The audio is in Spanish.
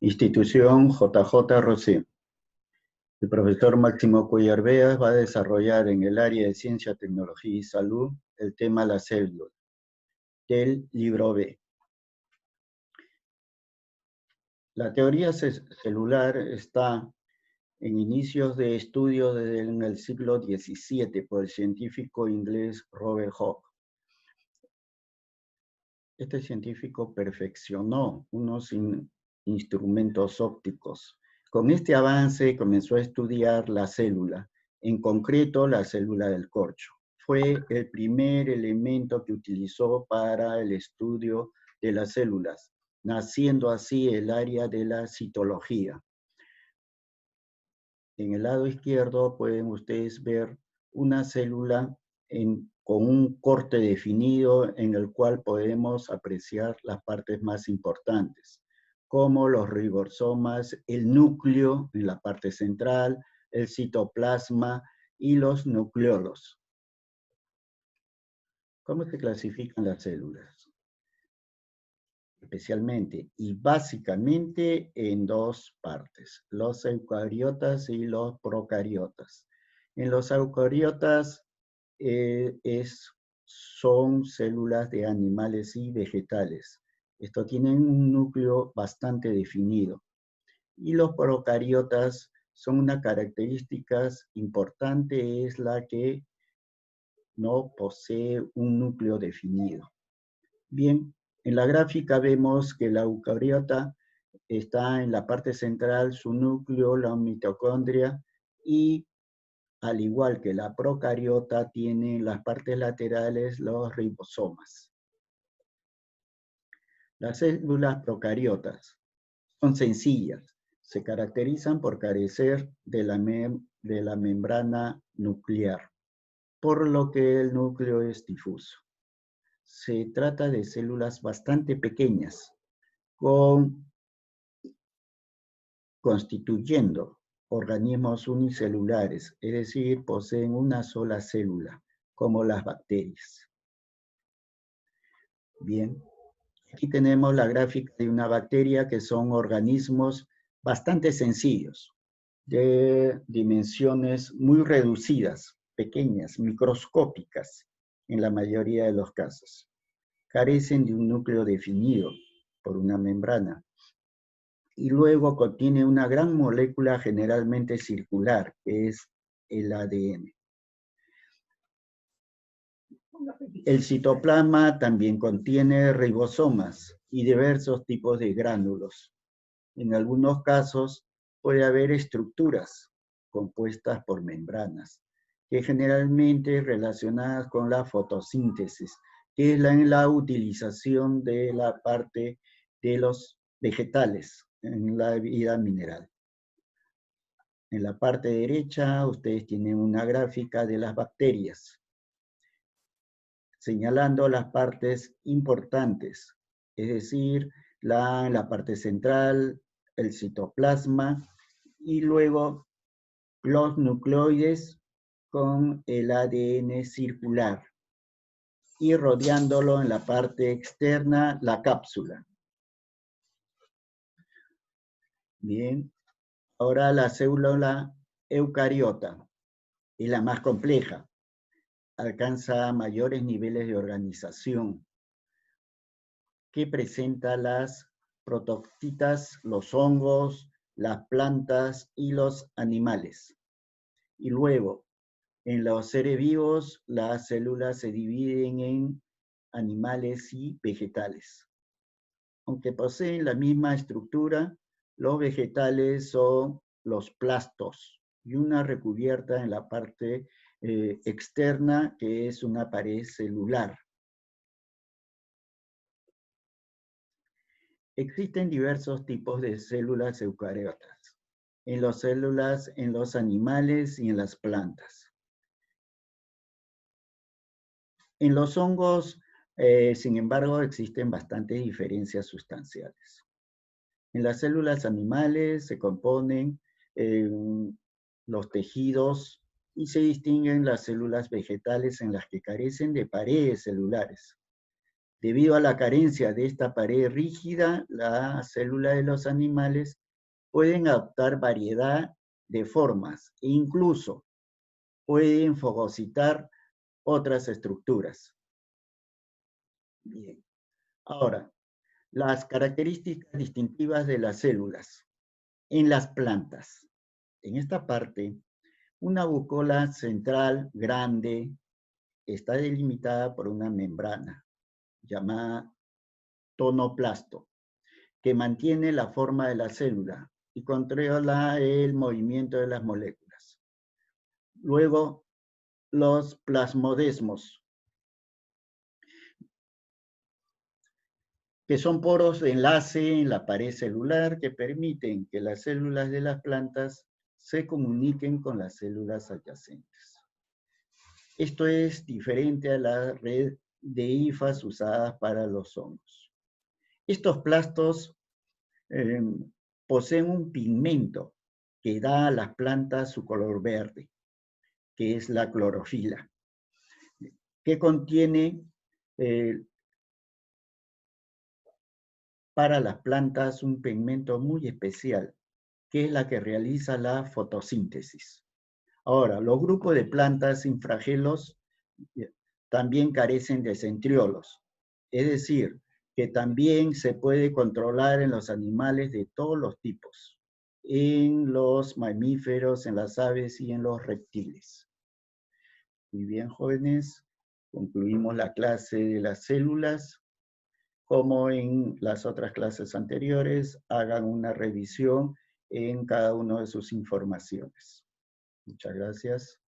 Institución JJ Rosé. El profesor Máximo Cuellar Beas va a desarrollar en el área de Ciencia, Tecnología y Salud el tema la célula, del libro B. La teoría celular está en inicios de estudio desde el siglo XVII por el científico inglés Robert Hooke. Este científico perfeccionó unos instrumentos ópticos. Con este avance comenzó a estudiar la célula, en concreto la célula del corcho. Fue el primer elemento que utilizó para el estudio de las células, naciendo así el área de la citología. En el lado izquierdo pueden ustedes ver una célula con un corte definido en el cual podemos apreciar las partes más importantes, como los ribosomas, el núcleo en la parte central, el citoplasma y los nucleolos. ¿Cómo se clasifican las células? Especialmente y básicamente en dos partes, los eucariotas y los procariotas. En los eucariotas son células de animales y vegetales. Esto tienen un núcleo bastante definido. Y los procariotas son una característica importante, es la que no posee un núcleo definido. Bien, en la gráfica vemos que la eucariota está en la parte central, su núcleo, la mitocondria, y al igual que la procariota, tiene en las partes laterales los ribosomas. Las células procariotas son sencillas, se caracterizan por carecer de la membrana nuclear, por lo que el núcleo es difuso. Se trata de células bastante pequeñas, constituyendo organismos unicelulares, es decir, poseen una sola célula, como las bacterias. Bien, aquí tenemos la gráfica de una bacteria, que son organismos bastante sencillos, de dimensiones muy reducidas, pequeñas, microscópicas, en la mayoría de los casos. Carecen de un núcleo definido por una membrana. Y luego contiene una gran molécula generalmente circular, que es el ADN. El citoplasma también contiene ribosomas y diversos tipos de gránulos. En algunos casos puede haber estructuras compuestas por membranas, que generalmente relacionadas con la fotosíntesis, que es la utilización de la parte de los vegetales en la vida mineral. En la parte derecha ustedes tienen una gráfica de las bacterias, señalando las partes importantes, es decir, en la parte central, el citoplasma, y luego los nucleoides con el ADN circular, y rodeándolo en la parte externa, la cápsula. Bien, ahora la célula eucariota es la más compleja. Alcanza mayores niveles de organización, que presenta las protofitas, los hongos, las plantas y los animales. Y luego, en los seres vivos, las células se dividen en animales y vegetales. Aunque poseen la misma estructura, los vegetales son los plastos y una recubierta en la parte externa, que es una pared celular. Existen diversos tipos de células eucariotas, en las células, en los animales y en las plantas. En los hongos, sin embargo, existen bastantes diferencias sustanciales. En las células animales se componen los tejidos y se distinguen las células vegetales en las que carecen de paredes celulares. Debido a la carencia de esta pared rígida, las células de los animales pueden adoptar variedad de formas e incluso pueden fagocitar otras estructuras. Bien. Ahora, las características distintivas de las células en las plantas. En esta parte, una bucola central grande está delimitada por una membrana llamada tonoplasto, que mantiene la forma de la célula y controla el movimiento de las moléculas. Luego, los plasmodesmos, que son poros de enlace en la pared celular que permiten que las células de las plantas se comuniquen con las células adyacentes. Esto es diferente a la red de hifas usadas para los hongos. Estos plastos poseen un pigmento que da a las plantas su color verde, que es la clorofila, que contiene para las plantas un pigmento muy especial, que es la que realiza la fotosíntesis. Ahora, los grupos de plantas infragelos también carecen de centriolos, es decir, que también se puede controlar en los animales de todos los tipos, en los mamíferos, en las aves y en los reptiles. Muy bien, jóvenes, concluimos la clase de las células. Como en las otras clases anteriores, hagan una revisión en cada una de sus informaciones. Muchas gracias.